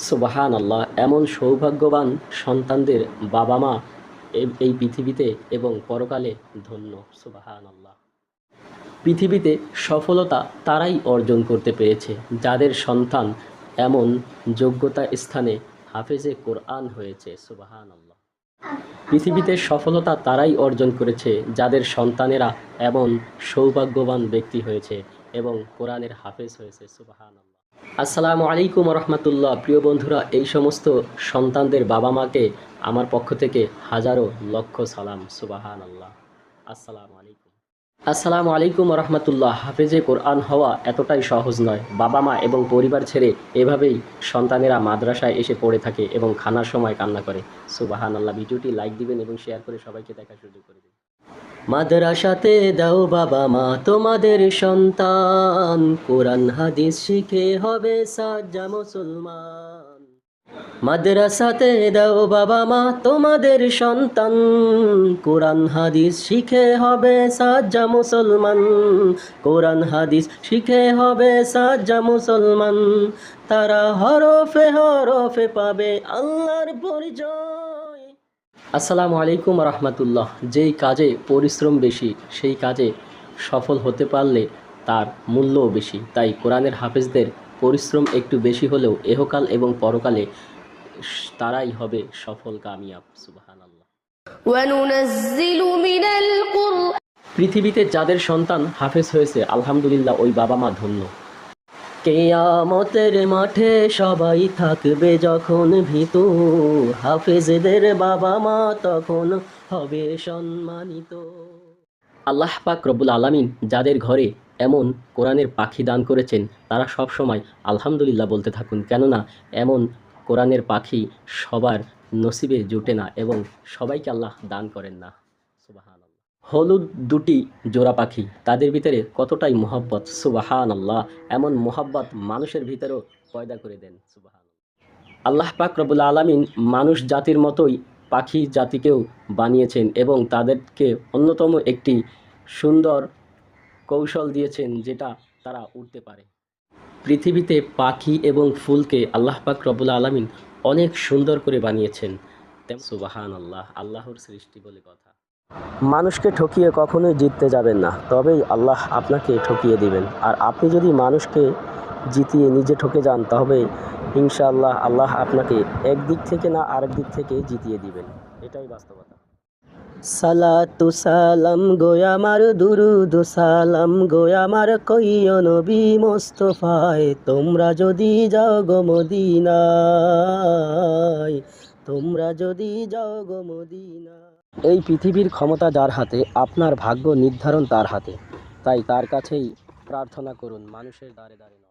সুবাহান আল্লাহ, এমন সৌভাগ্যবান সন্তানদের বাবা মা এই পৃথিবীতে এবং পরকালে ধন্য। সুবাহান আল্লাহ। পৃথিবীতে সফলতা তারাই অর্জন করতে পেরেছে যাদের সন্তান এমন যোগ্যতা স্থানে হাফেজে কোরআন হয়েছে। সুবাহান আল্লাহ। পৃথিবীতে সফলতা তারাই অর্জন করেছে যাদের সন্তানেরা এমন সৌভাগ্যবান ব্যক্তি হয়েছে এবং কোরআনের হাফেজ হয়েছে। সুবাহান আল্লাহ। আসসালামু আলাইকুম রহমতুল্লাহ। প্রিয় বন্ধুরা, এই সমস্ত সন্তানদের বাবা মাকে আমার পক্ষ থেকে হাজারো লক্ষ সালাম। সুবাহান আল্লাহ। আসসালামু আলাইকুম রহমতুল্লাহ। হাফেজে কোরআন হওয়া এতটাই সহজ নয়। বাবা মা এবং পরিবার ছেড়ে এভাবেই সন্তানেরা মাদ্রাসায় এসে পড়ে থাকে এবং খানার সময় কান্না করে। সুবাহান আল্লাহ। ভিডিওটি লাইক দিবেন এবং শেয়ার করে সবাইকে দেখার সুযোগ করে দিন। মাদ্রাসাতে দাও বাবা মা তোমাদের সন্তান, কোরআন হাদিস শিখে হবে সাজ্জা মুসলমান। মাদ্রাসাতে দাও বাবা মা তোমাদের সন্তান, কোরআন হাদিস শিখে হবে সাজ্জা মুসলমান। কোরআন হাদিস শিখে হবে সাজ্জা মুসলমান। তারা হরফে হরফে পাবে আল্লাহর পরিচয়। আসসালামু আলাইকুম রহমতুল্লাহ। যেই কাজে পরিশ্রম বেশি সেই কাজে সফল হতে পারলে তার মূল্যও বেশি। তাই কোরআনের হাফেজদের পরিশ্রম একটু বেশি হলেও এহকাল এবং পরকালে তারাই হবে সফল কামিয়াব। সুবহানাল্লাহ। পৃথিবীতে যাদের সন্তান হাফেজ হয়েছে আলহামদুলিল্লাহ, ওই বাবা মা ধন্য। কিয়ামতের মাঠে সবাই থাকবে যখন ভীতু, হাফেজদের বাবা মা তখন হবে সম্মানিত। আল্লাহ পাক রব্বুল আলামিন যাদের ঘরে এমন কোরআনের পাখি দান করেছেন তারা সব সময় আলহামদুলিল্লাহ বলতে থাকুন, কেননা এমন কোরআনের পাখি সবার নসিবে জুটে না এবং সবাইকে আল্লাহ দান করেন না। সুবহানাল্লাহ। হলুদ দুটি জোড়া পাখি, তাদের ভিতরে কতটাই মোহাব্বত। সুবহানাল্লাহ। এমন মোহাব্বত মানুষের ভিতরেও পয়দা করে দেন। সুবহানাল্লাহ। আল্লাহ পাক রব্বুল আলামিন মানুষ জাতির মতোই পাখি জাতিকেও বানিয়েছেন এবং তাদেরকে অন্যতম একটি সুন্দর কৌশল দিয়েছেন যেটা তারা উড়তে পারে। পৃথিবীতে পাখি এবং ফুলকে আল্লাহ পাক রব্বুল আলামিন অনেক সুন্দর করে বানিয়েছেন। সুবহানাল্লাহ। আল্লাহর সৃষ্টি বলে কথা। মানুষকে ঠকিয়ে কখনোই জিততে যাবেন না, তবেই আল্লাহ আপনাকে ঠকিয়ে দিবেন। আর আপনি যদি মানুষকে জিতিয়ে নিজে ঠকে যান তবে ইনশাআল্লাহ আল্লাহ আপনাকে একদিক থেকে না আরেক দিক থেকে জিতিয়ে দিবেন। এটাই বাস্তবতা। সালাতু সালাম গোয়ামার দুরুদ সালাম গোয়ামার কইও নবী মুস্তাফায়, তোমরা যদি যাও গো মদিনায়, তোমরা যদি যাও গো মদিনায়। এই পৃথিবীর ক্ষমতা যার হাতে, আপনার ভাগ্য নির্ধারণ তার হাতে। তাই তার কাছেই প্রার্থনা করুন, মানুষের দ্বারে দ্বারে নয়।